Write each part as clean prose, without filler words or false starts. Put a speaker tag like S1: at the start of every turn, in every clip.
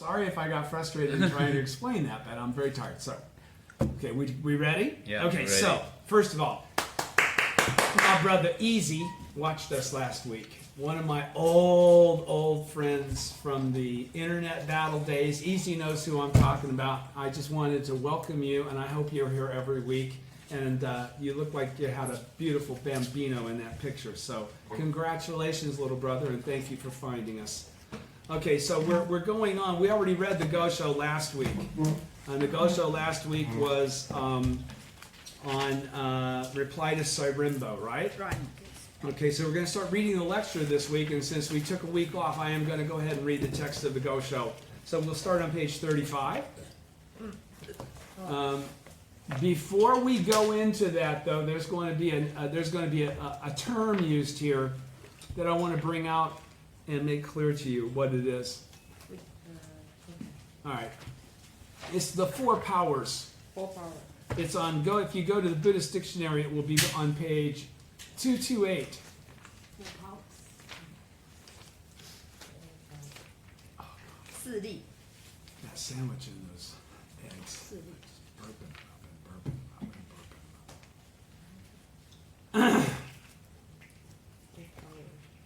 S1: Sorry if I got frustrated in trying to explain that, but I'm very tired. So, okay, we ready?
S2: Yeah.
S1: Okay,
S2: ready.
S1: so first of all, my brother Easy watched us last week. One of my old friends from the internet battle days. Easy knows who I'm talking about. I just wanted to welcome you, and I hope you're here every week. And you look like you had a beautiful bambino in that picture. So congratulations, little brother, and thank you for finding us. Okay, so we're going on. We already read the Go Show last week. And the Go Show last week was on reply to Sairen-bo, right?
S3: Right.
S1: Okay, so we're going to start reading the lecture this week, and since we took a week off, I am going to go ahead and read the text of the Go Show. So we'll start on page 35. Before we go into that, though, there's going to be a term used here that I want to bring out and make clear to you what it is. All right, it's the four powers.
S3: 4 powers.
S1: It's on go. If you go to the Buddhist dictionary, it will be on page 228.
S3: 4 powers. 4力.
S1: That sandwich in those eggs.
S3: 4力.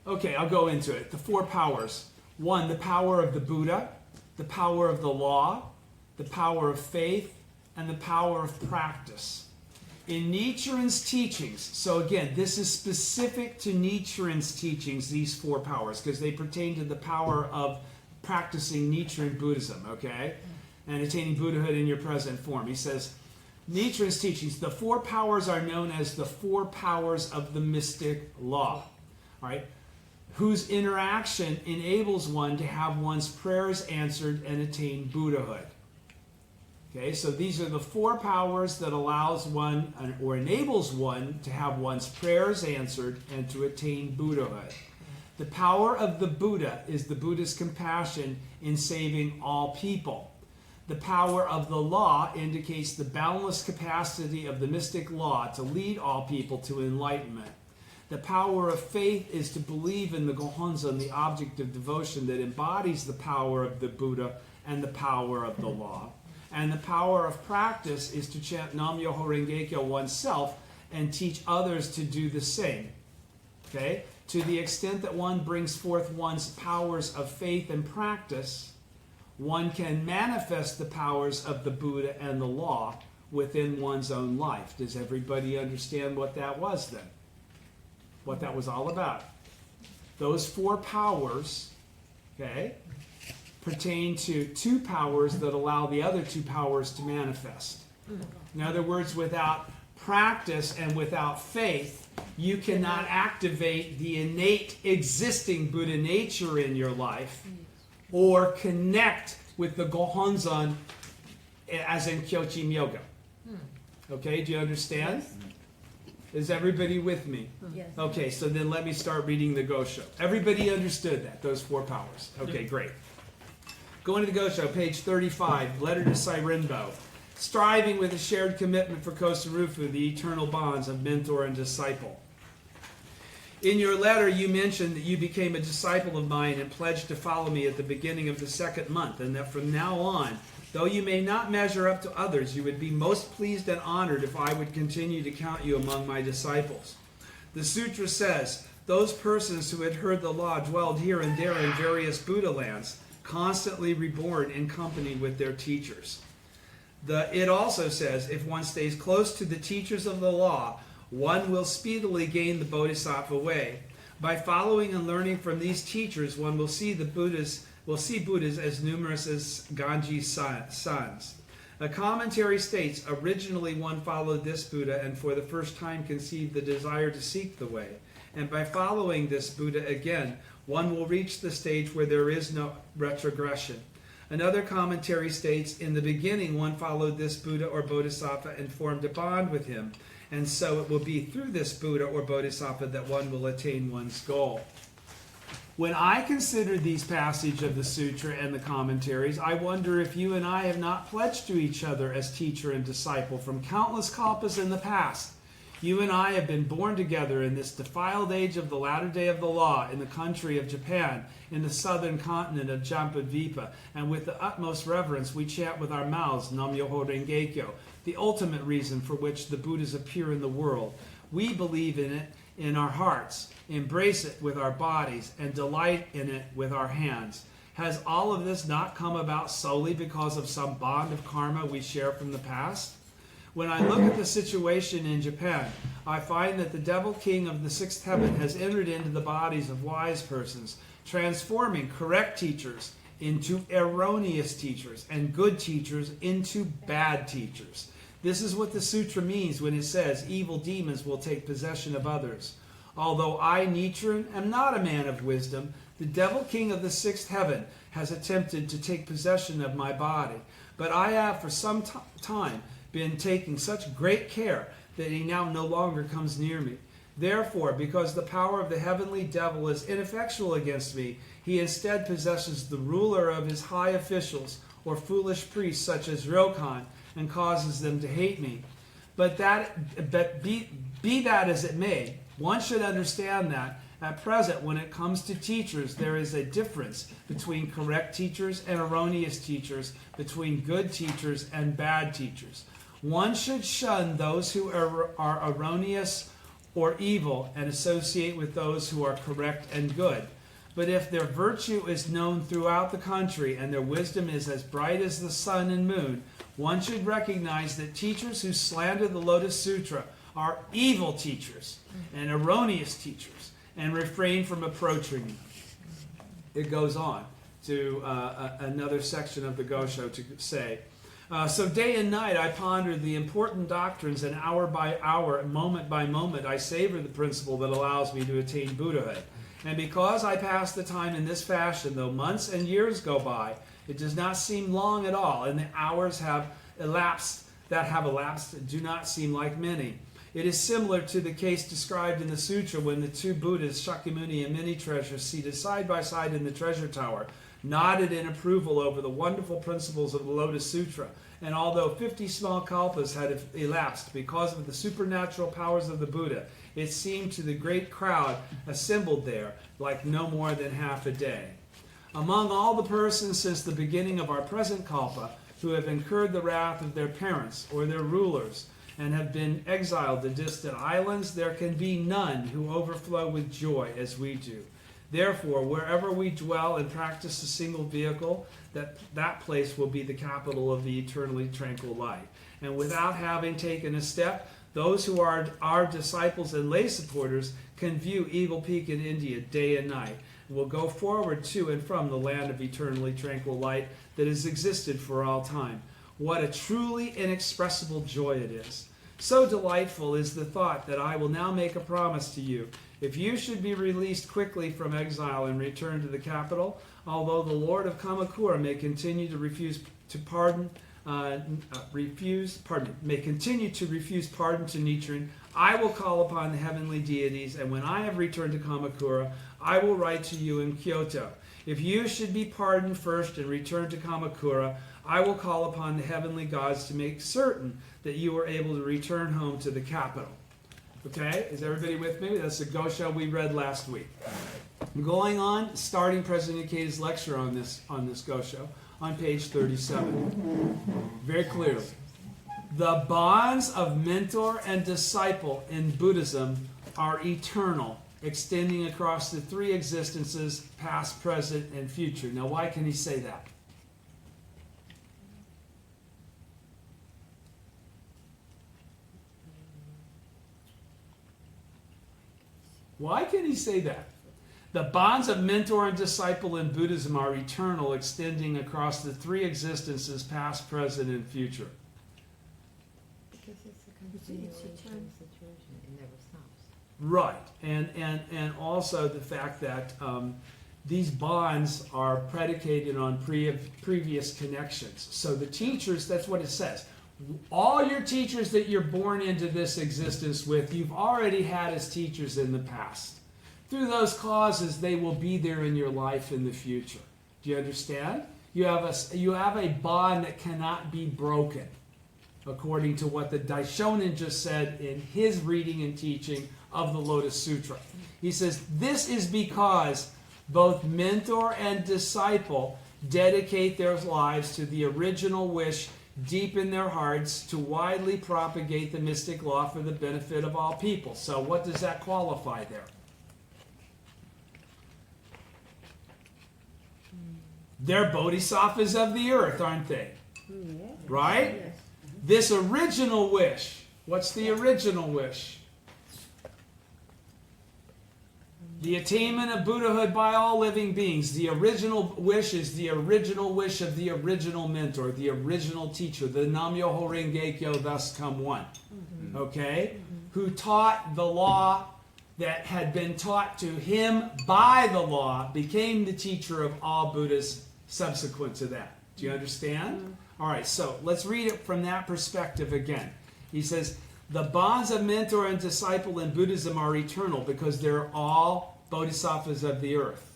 S1: Okay, I'll go into it. The four powers. 1, the power of the Buddha, the power of the law, the power of faith, and the power of practice. In Nichiren's teachings, so again, this is specific to Nichiren's teachings, these four powers, because they pertain to the power of practicing Nichiren Buddhism, okay? And attaining Buddhahood in your present form. He says, Nichiren's teachings, the four powers are known as the four powers of the mystic law, right? Whose interaction enables one to have one's prayers answered and attain Buddhahood. Okay, so these are the four powers that allows one or enables one to have one's prayers answered and to attain Buddhahood. The power of the Buddha is the Buddha's compassion in saving all people. The power of the law indicates the boundless capacity of the mystic law to lead all people to enlightenment. The power of faith is to believe in the Gohonzon, the object of devotion that embodies the power of the Buddha and the power of the law. And the power of practice is to chant Nam-myoho Renge-kyo oneself and teach others to do the same. Okay? To the extent that one brings forth one's powers of faith and practice, one can manifest the powers of the Buddha and the law within one's own life. Does everybody understand what that was then? What that was all about? Those four powers, okay, pertain to two powers that allow the other two powers to manifest. In other words, without practice and without faith, you cannot activate the innate existing Buddha nature in your life or connect with the Gohonzon as in Kyochi Yoga. Okay, do you understand? Is everybody with me?
S3: Yes.
S1: Okay, so then let me start reading the Go Show. Everybody understood that, those four powers. Okay, great. Going to the Go Show, page 35, letter to Sairen-bo. Striving with a shared commitment for Kosarufu, the eternal bonds of mentor and disciple. In your letter, you mentioned that you became a disciple of mine and pledged to follow me at the beginning of the second month, and that from now on, though you may not measure up to others, you would be most pleased and honored if I would continue to count you among my disciples. The sutra says, those persons who had heard the law dwelled here and there in various Buddha lands, constantly reborn in company with their teachers. It also says, if one stays close to the teachers of the law, one will speedily gain the Bodhisattva way. By following and learning from these teachers, one will see Buddhas as numerous as Ganji's sons. A commentary states, originally one followed this Buddha and for the first time conceived the desire to seek the way. And by following this Buddha again, one will reach the stage where there is no retrogression. Another commentary states, in the beginning one followed this Buddha or Bodhisattva and formed a bond with him. And so it will be through this Buddha or Bodhisattva that one will attain one's goal. When I consider these passages of the sutra and the commentaries, I wonder if you and I have not pledged to each other as teacher and disciple from countless kalpas in the past. You and I have been born together in this defiled age of the latter day of the law, in the country of Japan, in the southern continent of Jampadvipa, and with the utmost reverence we chant with our mouths Nam-myoho Renge-kyo, the ultimate reason for which the Buddhas appear in the world. We believe in it in our hearts, embrace it with our bodies, and delight in it with our hands. Has all of this not come about solely because of some bond of karma we share from the past? When I look at the situation in Japan, I find that the devil king of the sixth heaven has entered into the bodies of wise persons, transforming correct teachers into erroneous teachers and good teachers into bad teachers. This is what the sutra means when it says evil demons will take possession of others. Although I, Nichiren, am not a man of wisdom, the devil king of the sixth heaven has attempted to take possession of my body. But I have for some time been taking such great care that he now no longer comes near me. Therefore, because the power of the heavenly devil is ineffectual against me, he instead possesses the ruler of his high officials, or foolish priests such as Ryokan, and causes them to hate me. But be that as it may, one should understand that at present, when it comes to teachers, there is a difference between correct teachers and erroneous teachers, between good teachers and bad teachers. One should shun those who are erroneous or evil and associate with those who are correct and good. But if their virtue is known throughout the country and their wisdom is as bright as the sun and moon, one should recognize that teachers who slander the Lotus Sutra are evil teachers and erroneous teachers, and refrain from approaching them. It goes on to another section of the Gosho to say, so day and night I ponder the important doctrines, and hour by hour, moment by moment, I savor the principle that allows me to attain Buddhahood. And because I pass the time in this fashion, though months and years go by, it does not seem long at all, and the hours that have elapsed do not seem like many. It is similar to the case described in the sutra when the two Buddhas, Shakyamuni and Mini Treasure, seated side by side in the treasure tower, nodded in approval over the wonderful principles of the Lotus Sutra. And although 50 small kalpas had elapsed because of the supernatural powers of the Buddha, it seemed to the great crowd assembled there like no more than half a day. Among all the persons since the beginning of our present kalpa who have incurred the wrath of their parents or their rulers, and have been exiled to distant islands, there can be none who overflow with joy as we do. Therefore, wherever we dwell and practice a single vehicle, that place will be the capital of the eternally tranquil light. And without having taken a step, those who are our disciples and lay supporters can view Eagle Peak in India day and night, and will go forward to and from the land of eternally tranquil light that has existed for all time. What a truly inexpressible joy it is. So delightful is the thought that I will now make a promise to you. If you should be released quickly from exile and return to the capital, although the Lord of Kamakura may continue to refuse pardon to Nichiren, I will call upon the heavenly deities, and when I have returned to Kamakura, I will write to you in Kyoto. If you should be pardoned first and return to Kamakura, I will call upon the heavenly gods to make certain that you are able to return home to the capital. Okay, is everybody with me? That's the Gosho we read last week. Going on, starting President Ikeda's lecture on this Gosho on page 37. Very clearly. The bonds of mentor and disciple in Buddhism are eternal, extending across the three existences, past, present, and future. Now, why can he say that? Why can he say that? The bonds of mentor and disciple in Buddhism are eternal, extending across the three existences, past, present, and future.
S2: Because it's a continuation situation. It never stops.
S1: Right. And also the fact that these bonds are predicated on previous connections. So the teachers, that's what it says. All your teachers that you're born into this existence with, you've already had as teachers in the past. Through those causes, they will be there in your life in the future. Do you understand? You have a bond that cannot be broken. according to what the Daishonin just said in his reading and teaching of the Lotus Sutra. He says, this is because both mentor and disciple dedicate their lives to the original wish deep in their hearts to widely propagate the mystic law for the benefit of all people. So what does that qualify there? They're bodhisattvas of the earth, aren't they? Right?
S2: Yes.
S1: This original wish. What's the original wish? The attainment of Buddhahood by all living beings. The original wish is the original wish of the original mentor, the original teacher, the Nam-myoho Renge-kyo, thus come one. Okay? Who taught the law that had been taught to him by the law, became the teacher of all Buddhas subsequent to that. Do you understand? All right, so let's read it from that perspective again. He says, the bonds of mentor and disciple in Buddhism are eternal because they're all bodhisattvas of the earth,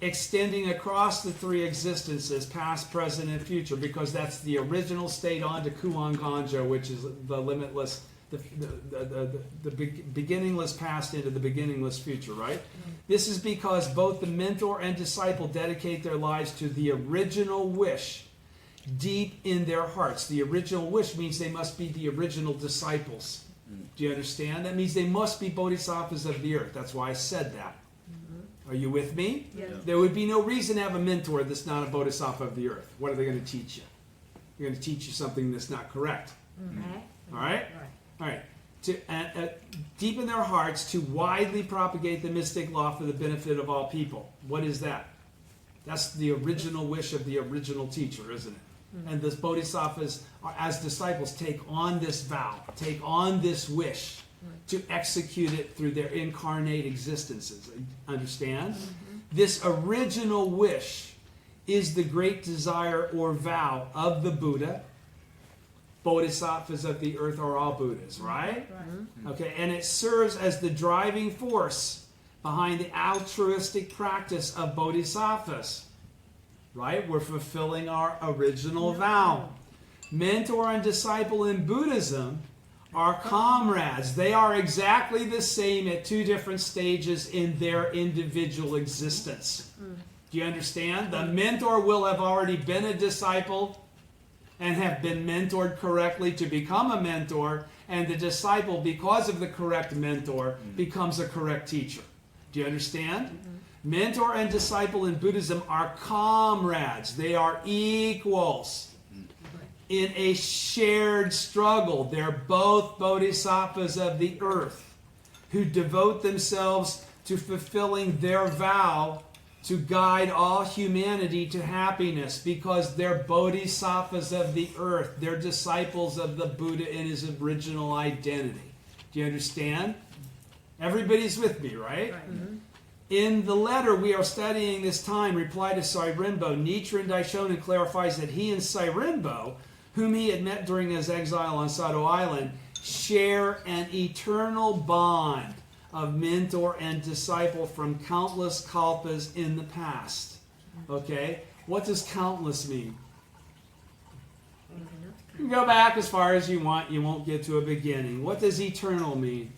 S1: extending across the three existences, past, present, and future, because that's the original state on to Kuan Ganjo, which is the limitless, the beginningless past into the beginningless future, right? This is because both the mentor and disciple dedicate their lives to the original wish deep in their hearts. The original wish means they must be the original disciples. Do you understand? That means they must be bodhisattvas of the earth. That's why I said that. Are you with me?
S2: Yes.
S1: There would be no reason to have a mentor that's not a bodhisattva of the earth. What are they going to teach you? They're going to teach you something that's not correct. All right? All right. To deep in their hearts, to widely propagate the mystic law for the benefit of all people. What is that? That's the original wish of the original teacher, isn't it? And the bodhisattvas, as disciples, take on this vow, take on this wish to execute it through their incarnate existences. Understand? This original wish is the great desire or vow of the Buddha. Bodhisattvas of the earth are all Buddhas, right? Okay, and it serves as the driving force behind the altruistic practice of bodhisattvas. Right? We're fulfilling our original vow. Mentor and disciple in Buddhism are comrades. They are exactly the same at two different stages in their individual existence. Do you understand? The mentor will have already been a disciple and have been mentored correctly to become a mentor, and the disciple, because of the correct mentor, becomes a correct teacher. Do you understand? Mentor and disciple in Buddhism are comrades. They are equals in a shared struggle. They're both bodhisattvas of the earth who devote themselves to fulfilling their vow to guide all humanity to happiness because they're bodhisattvas of the earth. They're disciples of the Buddha in his original identity. Do you understand? Everybody's with me, right? In the letter we are studying this time, reply to Sairen-bo, Nichiren Daishonin clarifies that he and Sairen-bo, whom he had met during his exile on Sado Island, share an eternal bond of mentor and disciple from countless kalpas in the past. Okay? What does countless mean? You can go back as far as you want. You won't get to a beginning. What does eternal mean?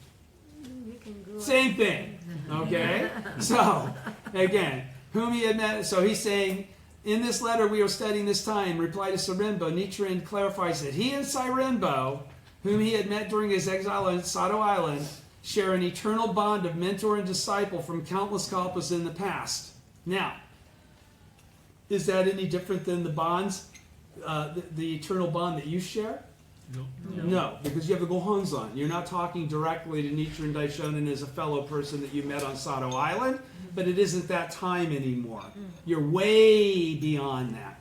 S1: Same thing. Okay? So, again, whom he had met. So he's saying, in this letter we are studying this time, reply to Sairen-bo, Nichiren clarifies that he and Sairen-bo, whom he had met during his exile on Sado Island, share an eternal bond of mentor and disciple from countless kalpas in the past. Now, is that any different than the bonds, the eternal bond that you share? No, because you have the Gohonzon. You're not talking directly to Nichiren Daishonin as a fellow person that you met on Sado Island, but it isn't that time anymore. You're way beyond that.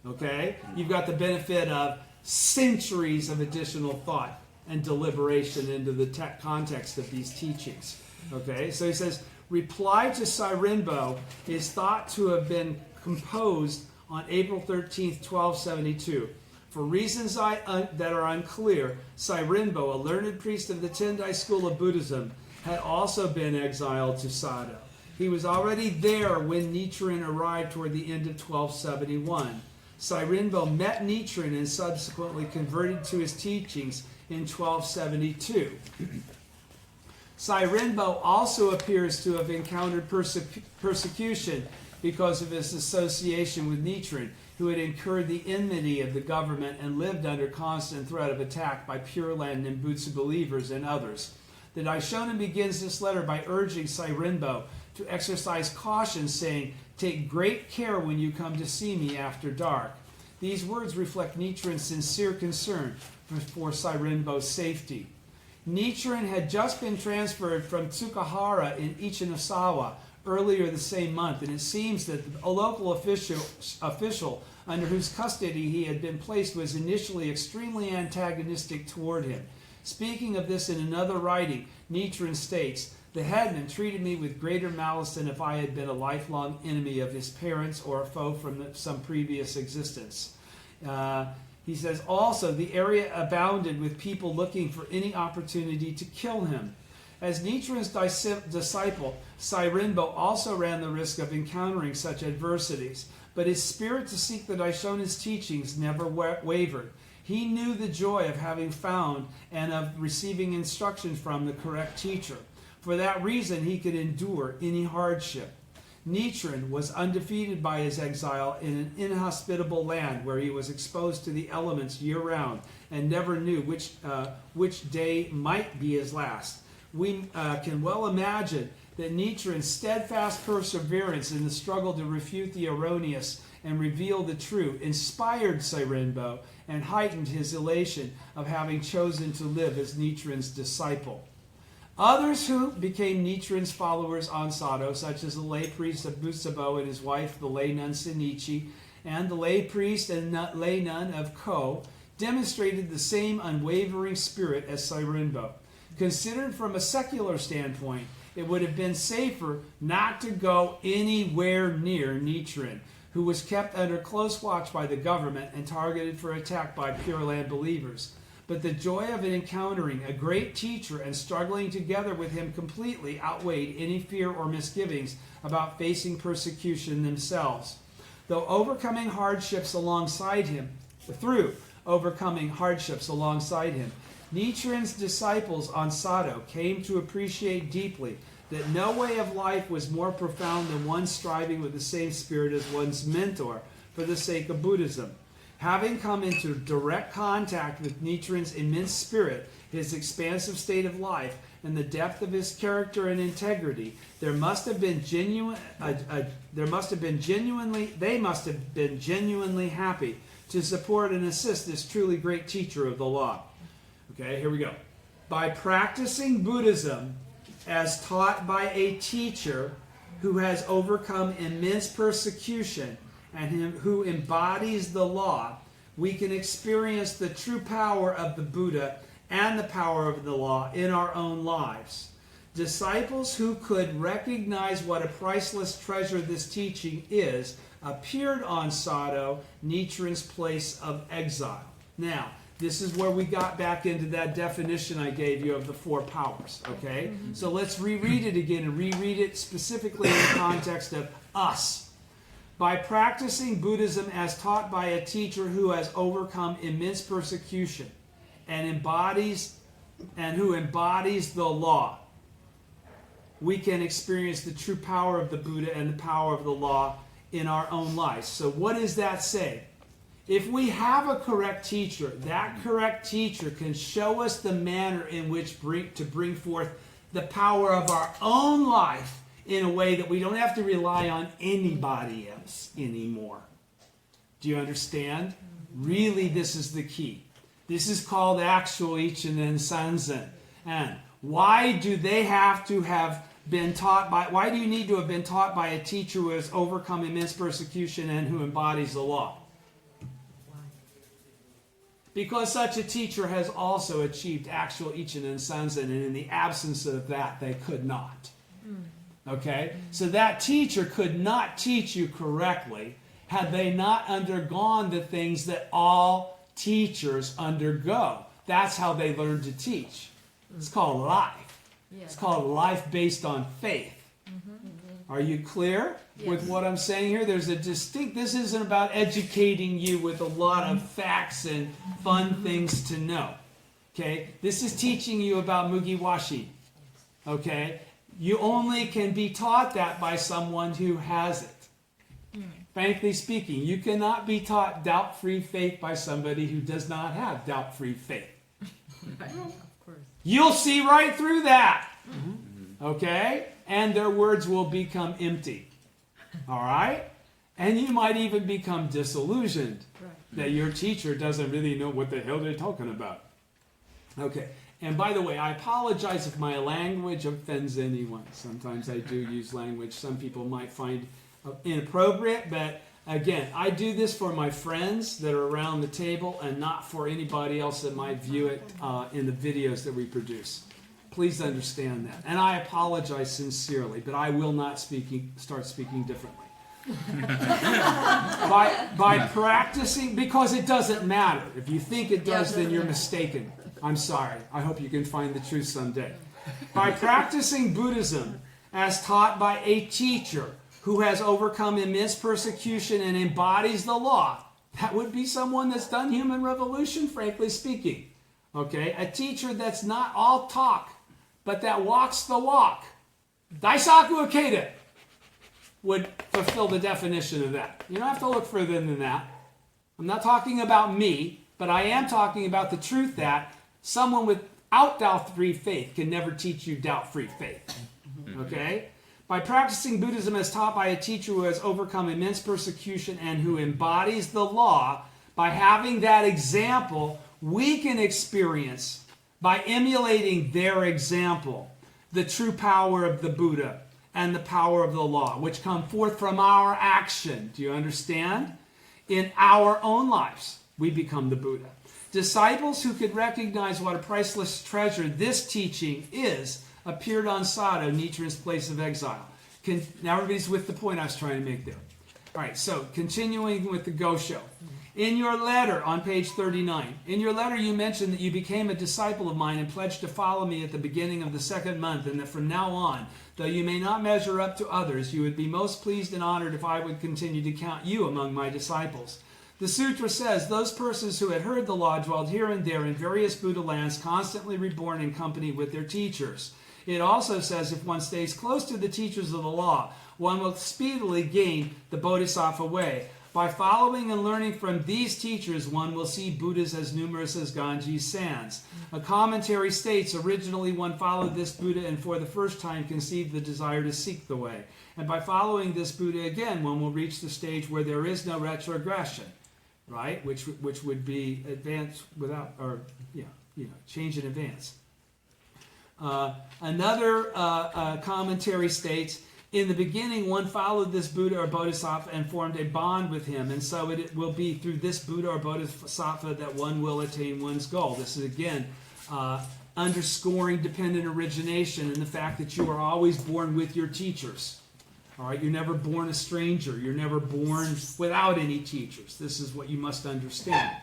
S1: Okay? You've got the benefit of centuries of additional thought and deliberation into the context of these teachings. Okay? So he says, reply to Sairen-bo is thought to have been composed on April 13th, 1272. For reasons that are unclear, Sairen-bo, a learned priest of the Tendai school of Buddhism, had also been exiled to Sado. He was already there when Nichiren arrived toward the end of 1271. Sairen-bo met Nichiren and subsequently converted to his teachings in 1272. Sairen-bo also appears to have encountered persecution because of his association with Nichiren, who had incurred the enmity of the government and lived under constant threat of attack by Pure Land and Nembutsu believers and others. The Daishonin begins this letter by urging Sairen-bo to exercise caution, saying, "Take great care when you come to see me after dark." These words reflect Nichiren's sincere concern for Sairen-bo's safety. Nichiren had just been transferred from Tsukahara in Ichinosawa earlier the same month, and it seems that a local official under whose custody he had been placed was initially extremely antagonistic toward him. Speaking of this in another writing, Nichiren states, "The headman treated me with greater malice than if I had been a lifelong enemy of his parents or a foe from some previous existence." He says, also, the area abounded with people looking for any opportunity to kill him. As Nichiren's disciple, Sairen-bo also ran the risk of encountering such adversities, but his spirit to seek the Daishonin's teachings never wavered. He knew the joy of having found and of receiving instruction from the correct teacher. For that reason, he could endure any hardship. Nichiren was undefeated by his exile in an inhospitable land where he was exposed to the elements year-round and never knew which day might be his last. We can well imagine that Nichiren's steadfast perseverance in the struggle to refute the erroneous and reveal the true inspired Sairen-bo and heightened his elation of having chosen to live as Nichiren's disciple. Others who became Nichiren's followers on Sato, such as the lay priest of Busabo and his wife, the lay nun Senichi, and the lay priest and lay nun of Ko, demonstrated the same unwavering spirit as Sairen-bo. Considered from a secular standpoint, it would have been safer not to go anywhere near Nichiren, who was kept under close watch by the government and targeted for attack by Pure Land believers. But the joy of encountering a great teacher and struggling together with him completely outweighed any fear or misgivings about facing persecution themselves. Through overcoming hardships alongside him, Nichiren's disciples on Sato came to appreciate deeply that no way of life was more profound than one striving with the same spirit as one's mentor for the sake of Buddhism. Having come into direct contact with Nichiren's immense spirit, his expansive state of life, and the depth of his character and integrity, they must have been genuinely happy to support and assist this truly great teacher of the law. Okay, here we go. By practicing Buddhism as taught by a teacher who has overcome immense persecution and who embodies the law, we can experience the true power of the Buddha and the power of the law in our own lives. Disciples who could recognize what a priceless treasure this teaching is appeared on Sato, Nichiren's place of exile. Now, this is where we got back into that definition I gave you of the four powers, okay? Mm-hmm. So let's reread it again and reread it specifically in the context of us. By practicing Buddhism as taught by a teacher who has overcome immense persecution and who embodies the law, we can experience the true power of the Buddha and the power of the law in our own lives. So what does that say? If we have a correct teacher, that correct teacher can show us the manner in which to bring forth the power of our own life in a way that we don't have to rely on anybody else anymore. Do you understand? Really, this is the key. This is called actual Ichinen Sanzen. And why do they have to have been taught by, why do you need to have been taught by a teacher who has overcome immense persecution and who embodies the law? Because such a teacher has also achieved actual Ichinen Sanzen, and in the absence of that, they could not. Okay? So that teacher could not teach you correctly had they not undergone the things that all teachers undergo. That's how they learn to teach. It's called life. It's called life based on faith. Are you clear with
S2: Yes.
S1: what I'm saying here? There's a distinct, this isn't about educating you with a lot of facts and fun things to know. Okay? This is teaching you about Mugiwashi. Okay? You only can be taught that by someone who has it. Frankly speaking, you cannot be taught doubt-free faith by somebody who does not have doubt-free faith.
S2: Right. Of course.
S1: You'll see right through that. Okay? And their words will become empty. All right? And you might even become disillusioned that your teacher doesn't really know what the hell they're talking about. Okay. And by the way, I apologize if my language offends anyone. Sometimes I do use language some people might find inappropriate, but again, I do this for my friends that are around the table and not for anybody else that might view it in the videos that we produce. Please understand that. And I apologize sincerely, but I will not start speaking differently. by practicing, because it doesn't matter. If you think it does, then you're mistaken. I'm sorry. I hope you can find the truth someday. By practicing Buddhism as taught by a teacher who has overcome immense persecution and embodies the law, that would be someone that's done human revolution, frankly speaking. Okay? A teacher that's not all talk, but that walks the walk. Daisaku Ikeda would fulfill the definition of that. You don't have to look further than that. I'm not talking about me, but I am talking about the truth that someone without doubt-free faith can never teach you doubt-free faith. Okay? By practicing Buddhism as taught by a teacher who has overcome immense persecution and who embodies the law, by having that example, we can experience, by emulating their example, the true power of the Buddha and the power of the law, which come forth from our action. Do you understand? In our own lives, we become the Buddha. Disciples who could recognize what a priceless treasure this teaching is appeared on Sado, Nichiren's place of exile. Now everybody's with the point I was trying to make there. All right, so continuing with the Gosho. In your letter on page 39, in your letter you mentioned that you became a disciple of mine and pledged to follow me at the beginning of the second month, and that from now on, though you may not measure up to others, you would be most pleased and honored if I would continue to count you among my disciples. The sutra says, those persons who had heard the law dwelled here and there in various Buddha lands, constantly reborn in company with their teachers. It also says, if one stays close to the teachers of the law, one will speedily gain the Bodhisattva way. By following and learning from these teachers, one will see Buddhas as numerous as Ganges sands. A commentary states, originally one followed this Buddha and for the first time conceived the desire to seek the way. And by following this Buddha again, one will reach the stage where there is no retrogression, right? Which would be advance without, or change in advance. Another commentary states, in the beginning, one followed this Buddha or Bodhisattva and formed a bond with him, and so it will be through this Buddha or Bodhisattva that one will attain one's goal. This is, again, underscoring dependent origination and the fact that you are always born with your teachers. All right, you're never born a stranger. You're never born without any teachers. This is what you must understand.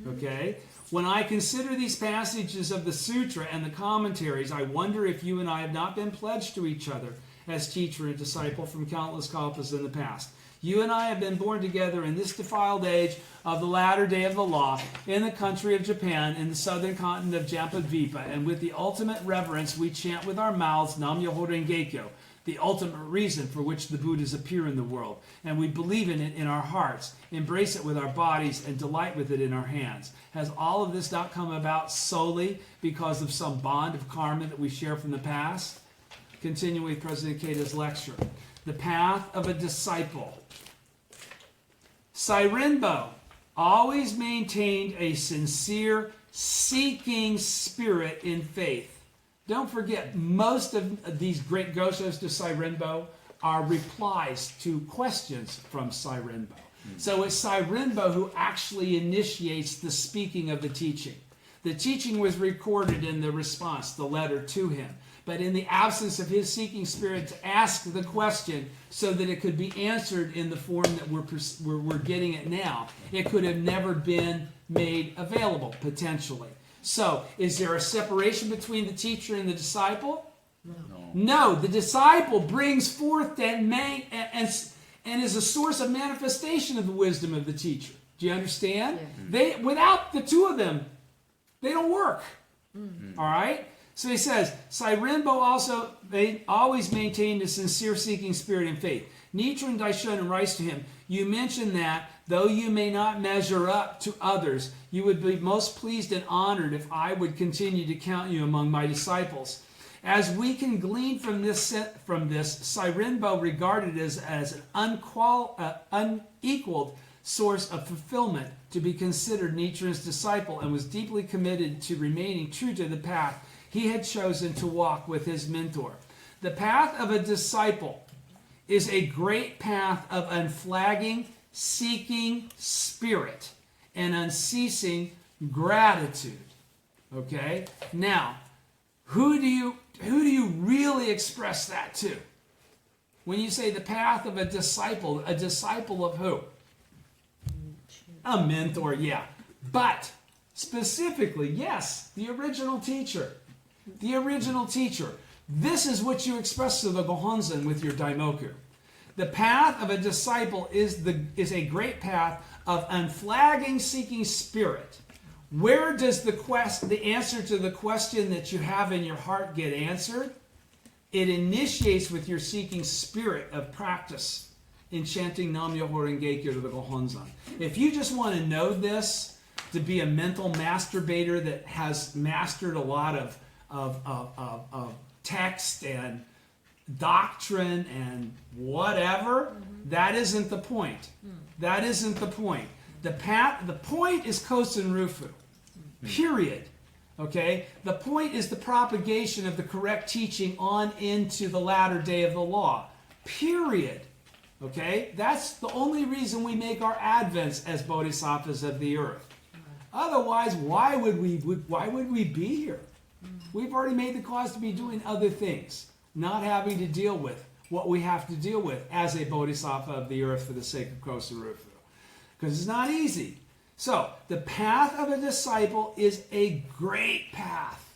S1: Okay? When I consider these passages of the sutra and the commentaries, I wonder if you and I have not been pledged to each other as teacher and disciple from countless kalpas in the past. You and I have been born together in this defiled age of the latter day of the law, in the country of Japan, in the southern continent of Jampadvipa, and with the ultimate reverence we chant with our mouths Nam Myoho Renge Kyo, the ultimate reason for which the Buddhas appear in the world, and we believe in it in our hearts, embrace it with our bodies, and delight with it in our hands. Has all of this not come about solely because of some bond of karma that we share from the past? Continuing with President Ikeda's lecture. The path of a disciple. Sairen-bo always maintained a sincere, seeking spirit in faith. Don't forget, most of these great goshos to Sairen-bo are replies to questions from Sairen-bo. So it's Sairen-bo who actually initiates the speaking of the teaching. The teaching was recorded in the response, the letter to him. But in the absence of his seeking spirit to ask the question so that it could be answered in the form that we're getting it now, it could have never been made available, potentially. So, is there a separation between the teacher and the disciple? No, the disciple brings forth and is a source of manifestation of the wisdom of the teacher. Do you understand?
S2: Yeah.
S1: Without the two of them, they don't work. All right? So he says, Sairen-bo also, they always maintained a sincere seeking spirit and faith. Nichiren Daishonin writes to him, you mentioned that, though you may not measure up to others, you would be most pleased and honored if I would continue to count you among my disciples. As we can glean from this, Sairen-bo regarded as an unequaled source of fulfillment to be considered Nichiren's disciple and was deeply committed to remaining true to the path he had chosen to walk with his mentor. The path of a disciple is a great path of unflagging, seeking spirit and unceasing gratitude. Okay? Now, who do you really express that to? When you say the path of a disciple of who? A mentor, yeah. But specifically, yes, the original teacher. The original teacher. This is what you express to the Gohonzon with your daimoku. The path of a disciple is a great path of unflagging seeking spirit. Where does the answer to the question that you have in your heart get answered? It initiates with your seeking spirit of practice in chanting Nam-myoho Renge-kyo to the Gohonzon. If you just want to know this, to be a mental masturbator that has mastered a lot of text and doctrine and whatever, that isn't the point. That isn't the point. The point is Kosen Rufu. Period. Okay? The point is the propagation of the correct teaching on into the latter day of the law. Period. Okay? That's the only reason we make our advents as bodhisattvas of the earth. Otherwise, why would we be here? We've already made the cause to be doing other things, not having to deal with what we have to deal with as a bodhisattva of the earth for the sake of Kosen Rufu. Because it's not easy. So, the path of a disciple is a great path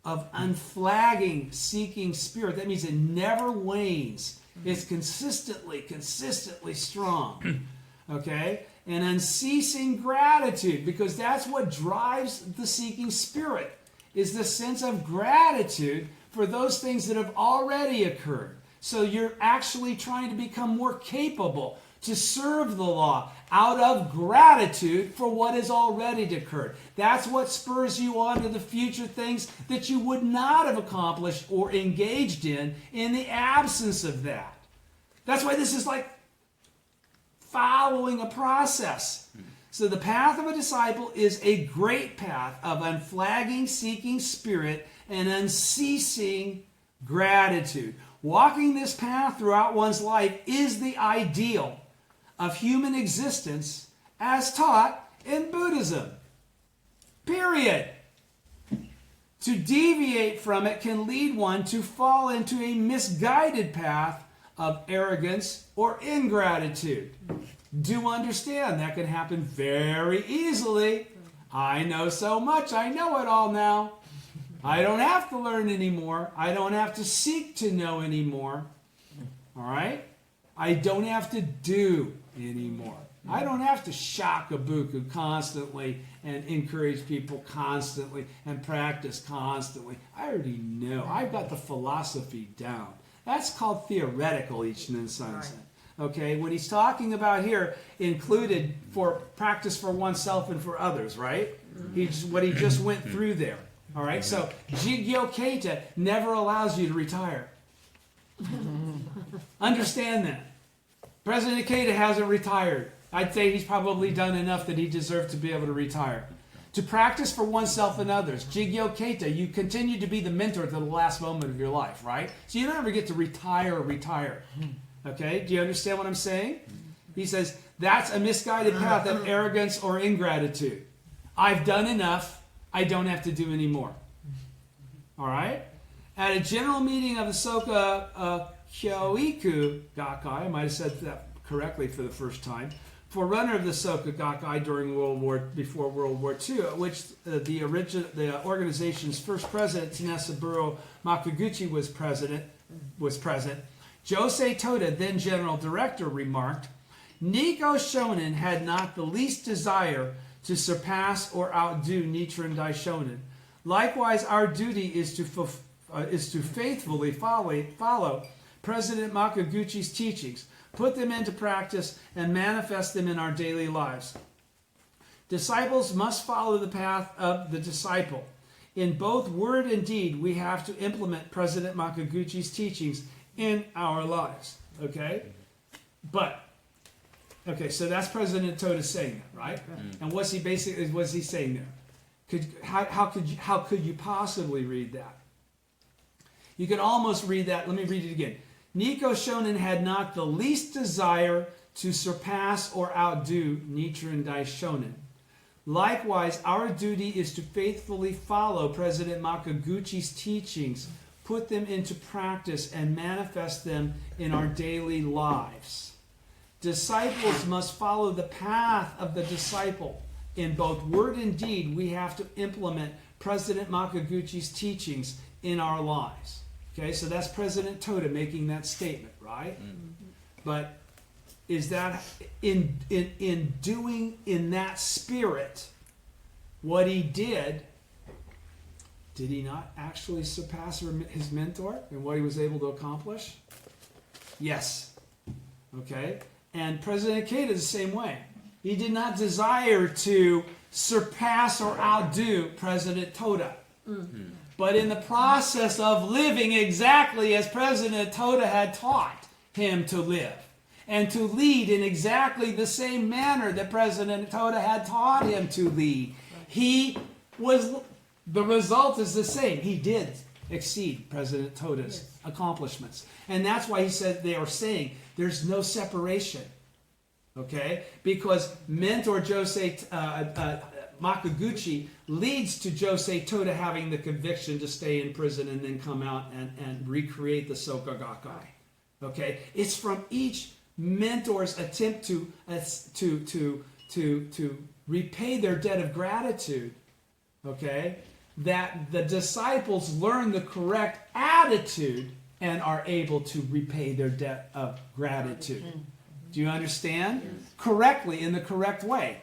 S1: of unflagging, seeking spirit. That means it never wanes. It's consistently strong. Okay? And unceasing gratitude, because that's what drives the seeking spirit, is the sense of gratitude for those things that have already occurred. So you're actually trying to become more capable to serve the law out of gratitude for what has already occurred. That's what spurs you on to the future things that you would not have accomplished or engaged in the absence of that. That's why this is like following a process. So the path of a disciple is a great path of unflagging, seeking spirit and unceasing gratitude. Walking this path throughout one's life is the ideal of human existence as taught in Buddhism. Period. To deviate from it can lead one to fall into a misguided path of arrogance or ingratitude. Do understand that can happen very easily. I know so much, I know it all now. I don't have to learn anymore. I don't have to seek to know anymore. All right? I don't have to do anymore. I don't have to shakabuku constantly and encourage people constantly and practice constantly. I already know. I've got the philosophy down. That's called theoretical Ichinen Sansen. Okay, what he's talking about here included for practice for oneself and for others, right? What he just went through there. All right, so Jigyo Keita never allows you to retire. Understand that. President Ikeda hasn't retired. I'd say he's probably done enough that he deserved to be able to retire. To practice for oneself and others, Jigyo Keita, you continue to be the mentor to the last moment of your life, right? So you don't ever get to retire. Okay, do you understand what I'm saying? He says, that's a misguided path of arrogance or ingratitude. I've done enough. I don't have to do any more. All right? At a general meeting of the Soka Kyoiku Gakkai, I might have said that correctly for the first time, forerunner of the Soka Gakkai before World War II, at which the organization's first president, Tsunetsuburo Makaguchi, was present. Josei Toda, then general director, remarked, "Nikko Shonin had not the least desire to surpass or outdo Nichiren Daishonin. Likewise, our duty is to faithfully follow President Makaguchi's teachings, put them into practice, and manifest them in our daily lives. Disciples must follow the path of the disciple. In both word and deed, we have to implement President Makaguchi's teachings in our lives." Okay? So that's President Toda saying that, right? And what's he saying there? How could you possibly read that? You could almost read that. Let me read it again. Nikko Shonin had not the least desire to surpass or outdo Nichiren Daishonin. Likewise, our duty is to faithfully follow President Makaguchi's teachings, put them into practice, and manifest them in our daily lives. Disciples must follow the path of the disciple. In both word and deed, we have to implement President Makaguchi's teachings in our lives. Okay, so that's President Toda making that statement, right? But is that in doing in that spirit what he did he not actually surpass his mentor in what he was able to accomplish? Yes. Okay? And President Ikeda is the same way. He did not desire to surpass or outdo President Toda. But in the process of living exactly as President Toda had taught him to live, and to lead in exactly the same manner that President Toda had taught him to lead, the result is the same. He did exceed President Toda's accomplishments. And that's why he said they are saying there's no separation. Okay? Because mentor Josei Makaguchi leads to Josei Toda having the conviction to stay in prison and then come out and recreate the Soka Gakkai. Okay? It's from each mentor's attempt to repay their debt of gratitude, okay, that the disciples learn the correct attitude and are able to repay their debt of gratitude. Do you understand? Yes. Correctly, in the correct way.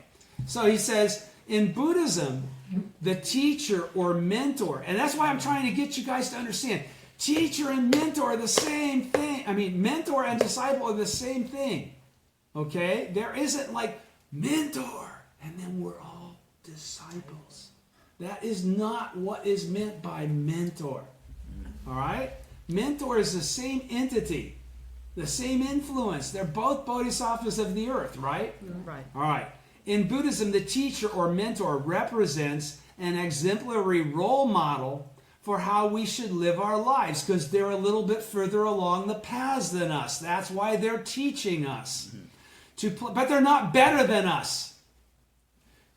S1: So he says, in Buddhism, the teacher or mentor, and that's why I'm trying to get you guys to understand, teacher and mentor are the same thing. I mean, mentor and disciple are the same thing. Okay? There isn't like mentor and then we're all disciples. That is not what is meant by mentor. All right? Mentor is the same entity, the same influence. They're both bodhisattvas of the earth, right?
S2: Right.
S1: All right. In Buddhism, the teacher or mentor represents an exemplary role model for how we should live our lives, because they're a little bit further along the paths than us. That's why they're teaching us. But they're not better than us.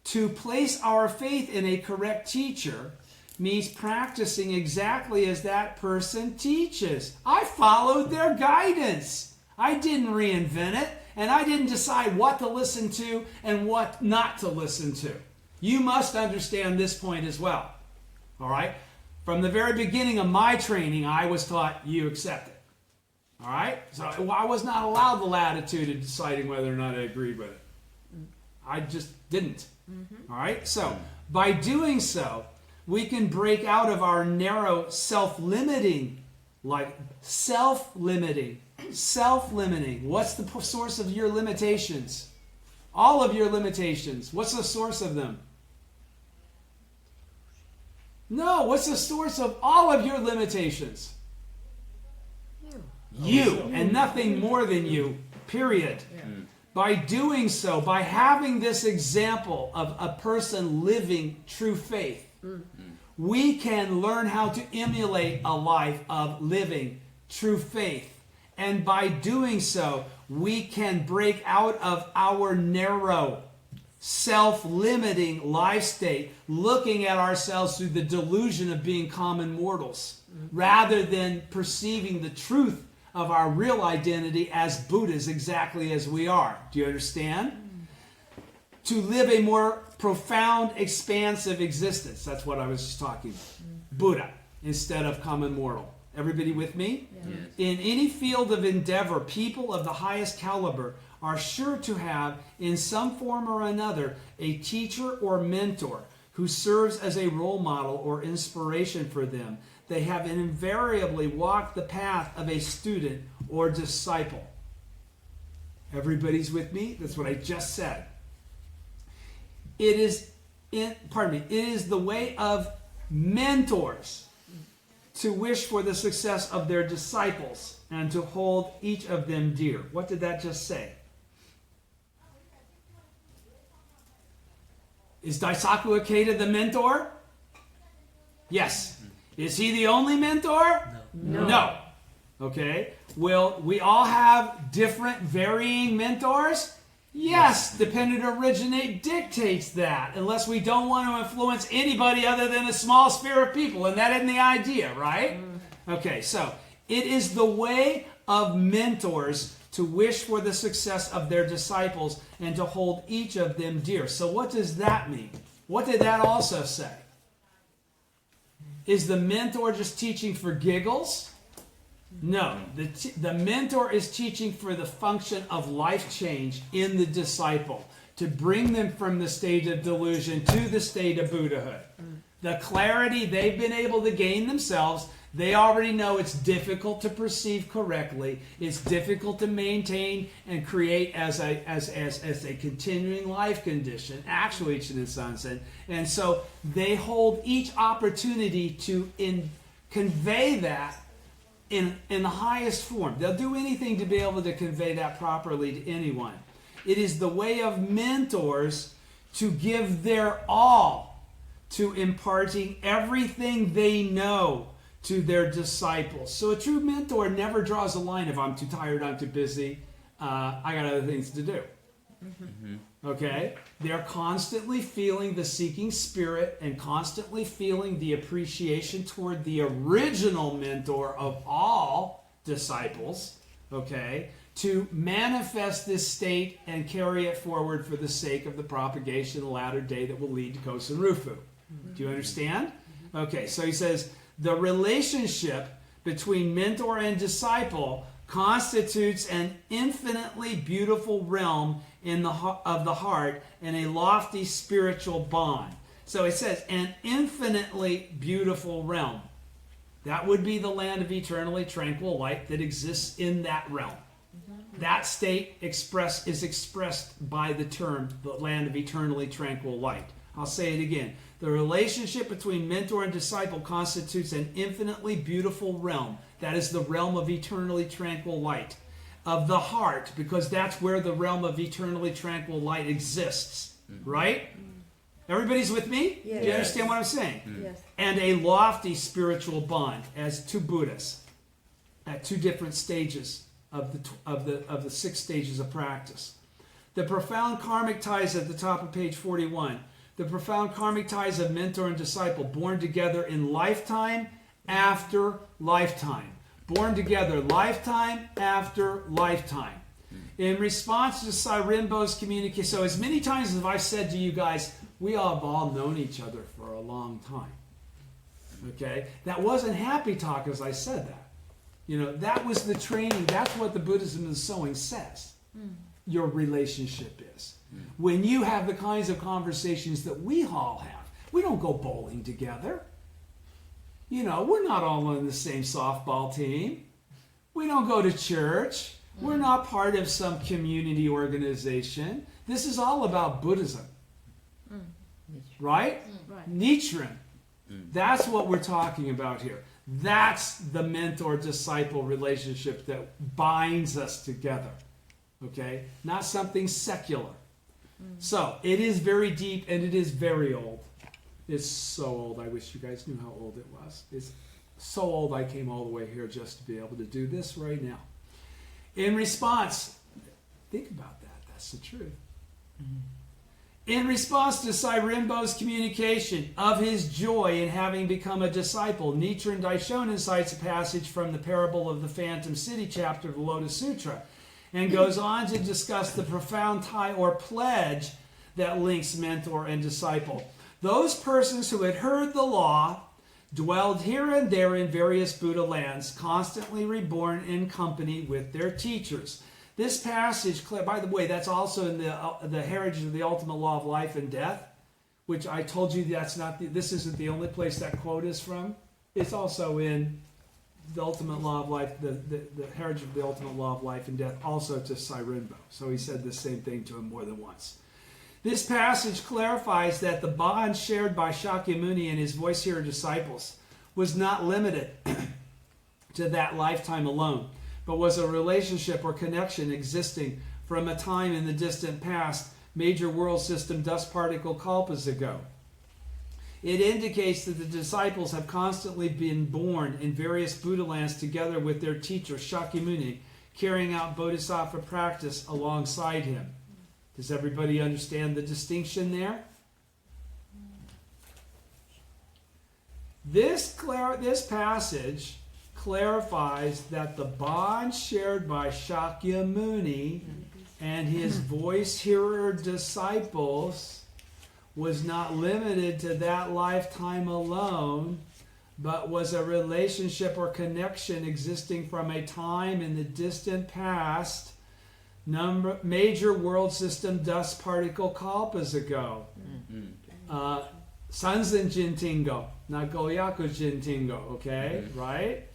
S1: To place our faith in a correct teacher means practicing exactly as that person teaches. I followed their guidance. I didn't reinvent it, and I didn't decide what to listen to and what not to listen to. You must understand this point as well. All right? From the very beginning of my training, I was taught you accept it. All right? So I was not allowed the latitude of deciding whether or not I agreed with it. I just didn't. All right? So by doing so, we can break out of our narrow self-limiting. What's the source of your limitations? All of your limitations. What's the source of them? No, what's the source of all of your limitations? You, and nothing more than you, period. Yeah. By doing so, by having this example of a person living true faith, we can learn how to emulate a life of living true faith. And by doing so, we can break out of our narrow, self-limiting life state, looking at ourselves through the delusion of being common mortals, rather than perceiving the truth of our real identity as Buddhas exactly as we are. Do you understand? to live a more profound, expansive existence. That's what I was just talking about. Buddha instead of common mortal. Everybody with me?
S3: Yes.
S1: In any field of endeavor, people of the highest caliber are sure to have, in some form or another, a teacher or mentor who serves as a role model or inspiration for them. They have invariably walked the path of a student or disciple. Everybody's with me? That's what I just said. It is the way of mentors to wish for the success of their disciples and to hold each of them dear. What did that just say? Is Daisaku Ikeda the mentor? Yes. Is he the only mentor? No. Okay. Will we all have different varying mentors? Yes. Dependent originate dictates that, unless we don't want to influence anybody other than a small sphere of people, and that isn't the idea, right? Okay, so it is the way of mentors to wish for the success of their disciples and to hold each of them dear. So what does that mean? What did that also say? Is the mentor just teaching for giggles? No. The mentor is teaching for the function of life change in the disciple, to bring them from the state of delusion to the state of Buddhahood. The clarity they've been able to gain themselves, they already know it's difficult to perceive correctly. It's difficult to maintain and create as a continuing life condition, actually, Ichiden-san. And so they hold each opportunity to convey that in the highest form. They'll do anything to be able to convey that properly to anyone. It is the way of mentors to give their all to imparting everything they know to their disciples. So a true mentor never draws a line of, I'm too tired, I'm too busy, I got other things to do. Okay? They're constantly feeling the seeking spirit and constantly feeling the appreciation toward the original mentor of all disciples, okay, to manifest this state and carry it forward for the sake of the propagation of the latter day that will lead to Kosen Rufu. Do you understand? Okay, so he says, the relationship between mentor and disciple constitutes an infinitely beautiful realm of the heart and a lofty spiritual bond. So it says, an infinitely beautiful realm. That would be the land of eternally tranquil light that exists in that realm. That state is expressed by the term, the land of eternally tranquil light. I'll say it again. The relationship between mentor and disciple constitutes an infinitely beautiful realm. That is the realm of eternally tranquil light of the heart, because that's where the realm of eternally tranquil light exists. Right? Everybody's with me?
S2: Yes.
S1: Do you understand what I'm saying?
S2: Yes.
S1: And a lofty spiritual bond, as two Buddhas at two different stages of the 6 stages of practice. The profound karmic ties at the top of page 41. The profound karmic ties of mentor and disciple, born together in lifetime after lifetime. Born together lifetime after lifetime. In response to Sairen-bo's communication, so as many times as I've said to you guys, we have all known each other for a long time. Okay? That wasn't happy talk as I said that. You know, that was the training. That's what the Buddhism and Sewing says. Your relationship is. When you have the kinds of conversations that we all have. We don't go bowling together. You know, we're not all on the same softball team. We don't go to church. We're not part of some community organization. This is all about Buddhism. Right? Nichiren. That's what we're talking about here. That's the mentor-disciple relationship that binds us together. Okay? Not something secular. So, it is very deep and it is very old. It's so old. I wish you guys knew how old it was. It's so old I came all the way here just to be able to do this right now. In response, think about that. That's the truth. In response to Sairen-bo's communication of his joy in having become a disciple, Nichiren Daishonin cites a passage from the parable of the Phantom City chapter of the Lotus Sutra and goes on to discuss the profound tie or pledge that links mentor and disciple. Those persons who had heard the law dwelled here and there in various Buddha lands, constantly reborn in company with their teachers. This passage, by the way, that's also in the Heritage of the Ultimate Law of Life and Death, which I told you this isn't the only place that quote is from. It's also in the Ultimate Law of Life, the Heritage of the Ultimate Law of Life and Death, also to Sairen-bo. So he said the same thing to him more than once. This passage clarifies that the bond shared by Shakyamuni and his voice hearer disciples was not limited to that lifetime alone, but was a relationship or connection existing from a time in the distant past, major world system dust particle kalpas ago. It indicates that the disciples have constantly been born in various Buddha lands together with their teacher, Shakyamuni, carrying out bodhisattva practice alongside him. Does everybody understand the distinction there? This passage clarifies that the bond shared by Shakyamuni and his voice hearer disciples was not limited to that lifetime alone, but was a relationship or connection existing from a time in the distant past, major world system dust particle kalpas ago. Sanzen Jintingo, not Goyaku Jintingo, okay? Right?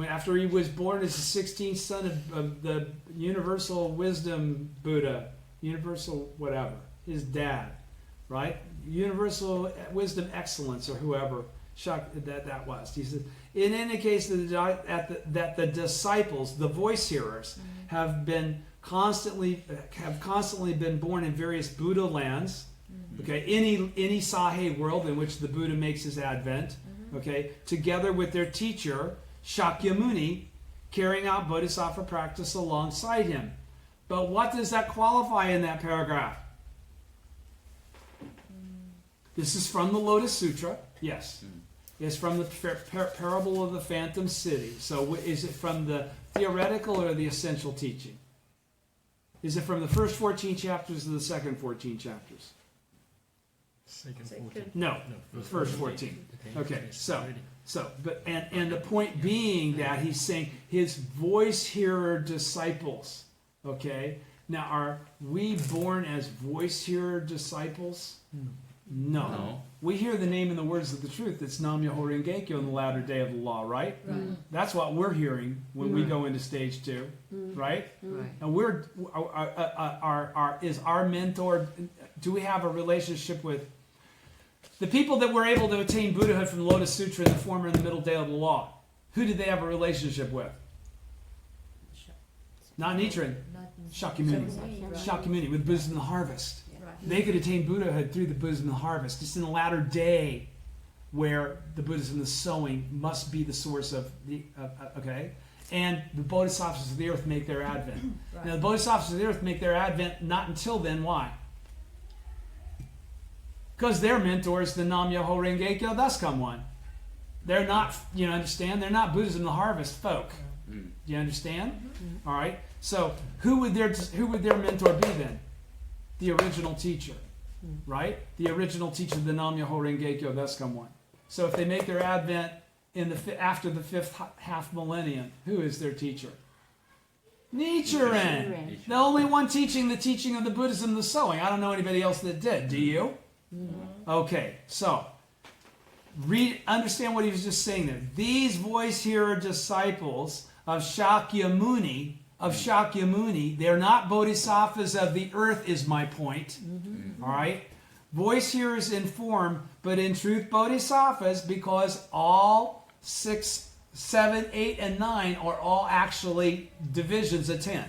S1: After he was born as the 16th son of the universal wisdom Buddha, universal whatever, his dad, right? Universal wisdom excellence, or whoever that was. He said, it indicates that the disciples, the voice hearers, have constantly been born in various Buddha lands. Okay, any Sahe world in which the Buddha makes his advent. Okay, together with their teacher Shakyamuni, carrying out bodhisattva practice alongside him. But what does that qualify in that paragraph? This is from the Lotus Sutra. Yes. It's from the parable of the Phantom City. So is it from the theoretical or the essential teaching? Is it from the first 14 chapters or the second 14 chapters?
S3: Second 14.
S1: No, first 14. Okay, but the point being that he's saying his voice hearer disciples. Okay, now are we born as voice hearer disciples? No. We hear the name and the words of the truth. It's Nam Myoho Renge Kyo in the latter day of the law, right? That's what we're hearing when we go into stage 2, right? And is our mentor, do we have a relationship with the people that were able to attain Buddhahood from the Lotus Sutra in the former and the middle day of the law? Who did they have a relationship with? Not Nichiren. Shakyamuni with Buddhism in the Harvest. They could attain Buddhahood through the Buddhism of the harvest. It's in the latter day where the Buddhism of the sowing must be the source of the, okay? And the Bodhisattvas of the earth make their advent. Now, the Bodhisattvas of the earth make their advent not until then. Why? Because their mentors, the Nam Myoho Renge Kyo, thus come one. They're not, you understand? They're not Buddhism of the harvest folk. Do you understand? All right. So who would their mentor be then? The original teacher, right? The original teacher, the Nam Myoho Renge Kyo, thus come one. So if they make their advent after the fifth half millennium, who is their teacher? Nichiren. The only one teaching the teaching of the Buddhism of the sowing. I don't know anybody else that did. Do you? Okay, so understand what he was just saying there. These voice hearer disciples of Shakyamuni, they're not bodhisattvas of the earth, is my point. All right? Voice hearers in form, but in truth bodhisattvas, because all 6, 7, 8, and 9 are all actually divisions of 10.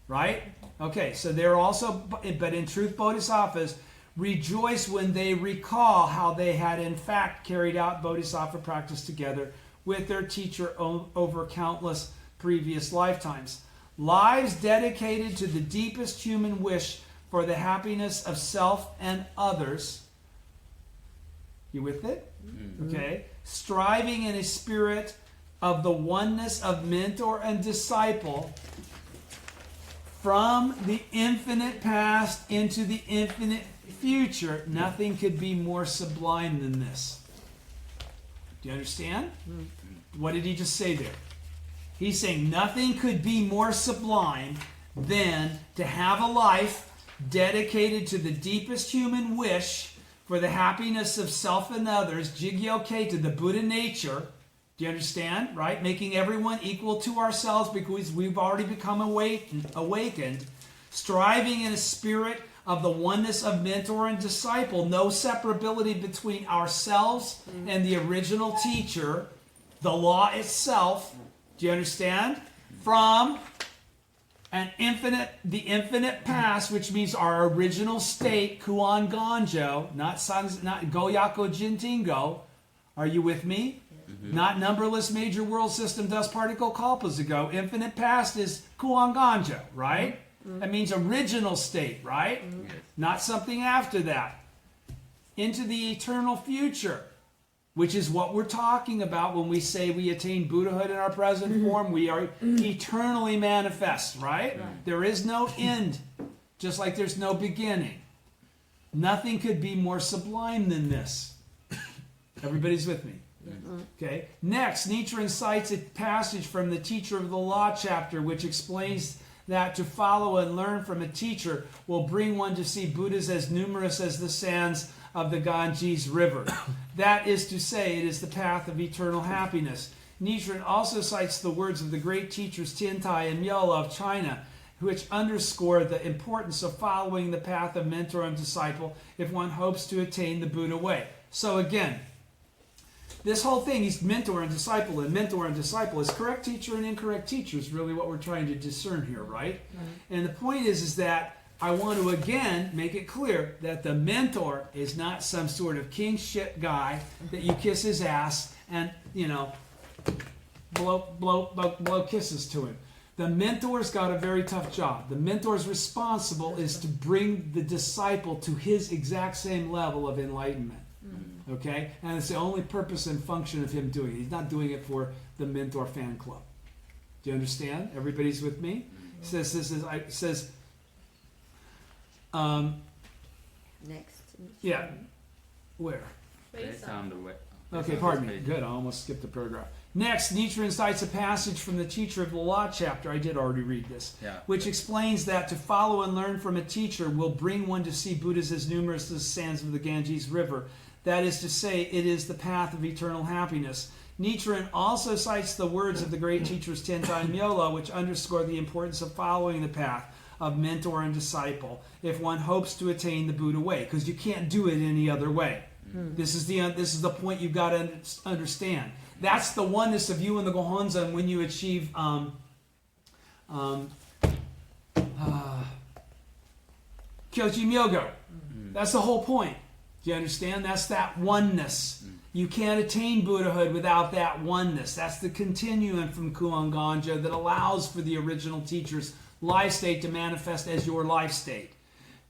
S1: Right? Okay, so they're also, but in truth bodhisattvas, rejoice when they recall how they had in fact carried out bodhisattva practice together with their teacher over countless previous lifetimes. Lives dedicated to the deepest human wish for the happiness of self and others. You with it? Okay. Striving in a spirit of the oneness of mentor and disciple from the infinite past into the infinite future, nothing could be more sublime than this. Do you understand? What did he just say there? He's saying nothing could be more sublime than to have a life dedicated to the deepest human wish for the happiness of self and others, Jigyo-kei, to the Buddha nature. Do you understand? Right? Making everyone equal to ourselves because we've already become awakened. Striving in a spirit of the oneness of mentor and disciple. No separability between ourselves and the original teacher. The law itself. Do you understand? From the infinite past, which means our original state, Kuan Ganjo, not Goyaku Jintingo. Are you with me? Not numberless major world system dust particle kalpas ago. Infinite past is Kuan Ganjo, right? That means original state, right?
S4: Yes.
S1: Not something after that. Into the eternal future, which is what we're talking about when we say we attain Buddhahood in our present form. We are eternally manifest, right? There is no end, just like there's no beginning. Nothing could be more sublime than this. Everybody's with me? Okay. Next, Nichiren cites a passage from the Teacher of the Law chapter, which explains that to follow and learn from a teacher will bring one to see Buddhas as numerous as the sands of the Ganges River. That is to say, it is the path of eternal happiness. Nichiren also cites the words of the great teachers Tiantai and Myola of China, which underscore the importance of following the path of mentor and disciple if one hopes to attain the Buddha way. So again, this whole thing is mentor and disciple is correct teacher and incorrect teacher is really what we're trying to discern here, right? And the point is that I want to again make it clear that the mentor is not some sort of king shit guy that you kiss his ass and, blow kisses to him. The mentor's got a very tough job. The mentor's responsible is to bring the disciple to his exact same level of enlightenment. Okay? And it's the only purpose and function of him doing it. He's not doing it for the mentor fan club. Do you understand? Everybody's with me? It says
S2: Next.
S1: yeah. Where?
S4: Based on the way.
S1: Okay, pardon me. Good, I almost skipped a paragraph. Next, Nichiren cites a passage from the Teacher of the Law chapter, I did already read this, which explains that to follow and learn from a teacher will bring one to see Buddhas as numerous as the sands of the Ganges River. That is to say, it is the path of eternal happiness. Nichiren also cites the words of the great teachers Tentai and Myola, which underscore the importance of following the path of mentor and disciple if one hopes to attain the Buddha way, because you can't do it any other way. This is the point you've got to understand. That's the oneness of you and the Gohonzon when you achieve Kyoji Myogo. That's the whole point. Do you understand? That's that oneness. You can't attain Buddhahood without that oneness. That's the continuum from Kuan Ganja that allows for the original teacher's life state to manifest as your life state.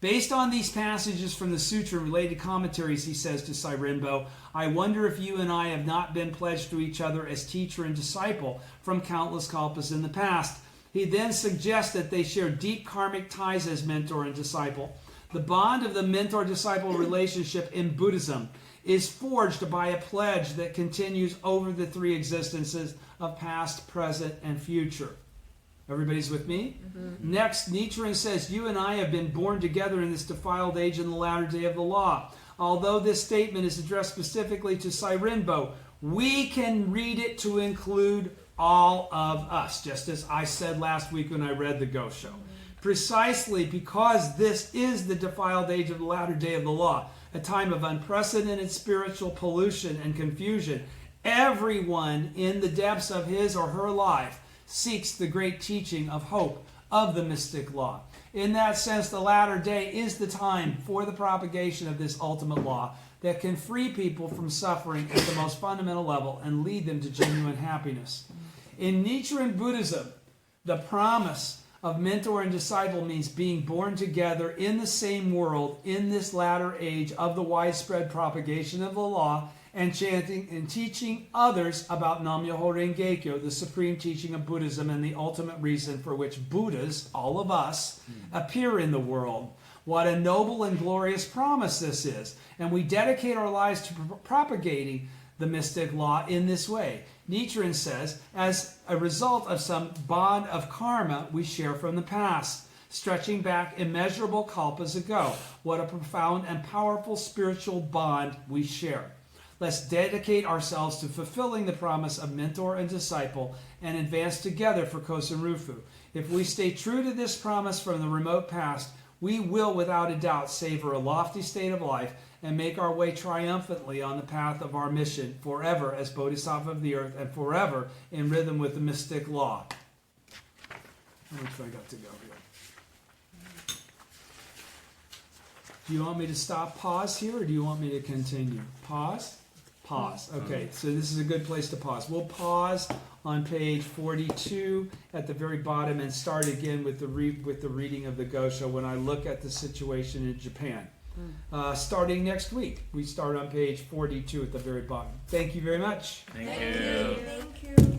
S1: Based on these passages from the sutra and related commentaries, he says to Sairen-bo, I wonder if you and I have not been pledged to each other as teacher and disciple from countless kalpas in the past. He then suggests that they share deep karmic ties as mentor and disciple. The bond of the mentor-disciple relationship in Buddhism is forged by a pledge that continues over the three existences of past, present, and future. Everybody's with me? Next, Nichiren says, you and I have been born together in this defiled age in the latter day of the law. Although this statement is addressed specifically to Sairen-bo, we can read it to include all of us, just as I said last week when I read the Go Show. Precisely because this is the defiled age of the latter day of the law, a time of unprecedented spiritual pollution and confusion, everyone in the depths of his or her life seeks the great teaching of hope of the mystic law. In that sense, the latter day is the time for the propagation of this ultimate law that can free people from suffering at the most fundamental level and lead them to genuine happiness. In Nichiren Buddhism, the promise of mentor and disciple means being born together in the same world in this latter age of the widespread propagation of the law and chanting and teaching others about Nam-myoho Renge-kyo, the supreme teaching of Buddhism and the ultimate reason for which Buddhas, all of us, appear in the world. What a noble and glorious promise this is. And we dedicate our lives to propagating the mystic law in this way. Nichiren says, as a result of some bond of karma we share from the past, stretching back immeasurable kalpas ago. What a profound and powerful spiritual bond we share. Let's dedicate ourselves to fulfilling the promise of mentor and disciple and advance together for Kosen Rufu. If we stay true to this promise from the remote past, we will without a doubt savor a lofty state of life and make our way triumphantly on the path of our mission, forever as Bodhisattva of the earth and forever in rhythm with the mystic law. How much have I got to go here? Do you want me to pause here, or do you want me to continue? Pause? Pause. Okay, so this is a good place to pause. We'll pause on page 42 at the very bottom and start again with the reading of the Gosho when I look at the situation in Japan. Starting next week, we start on page 42 at the very bottom. Thank you very much.
S3: Thank you.
S4: Thank you.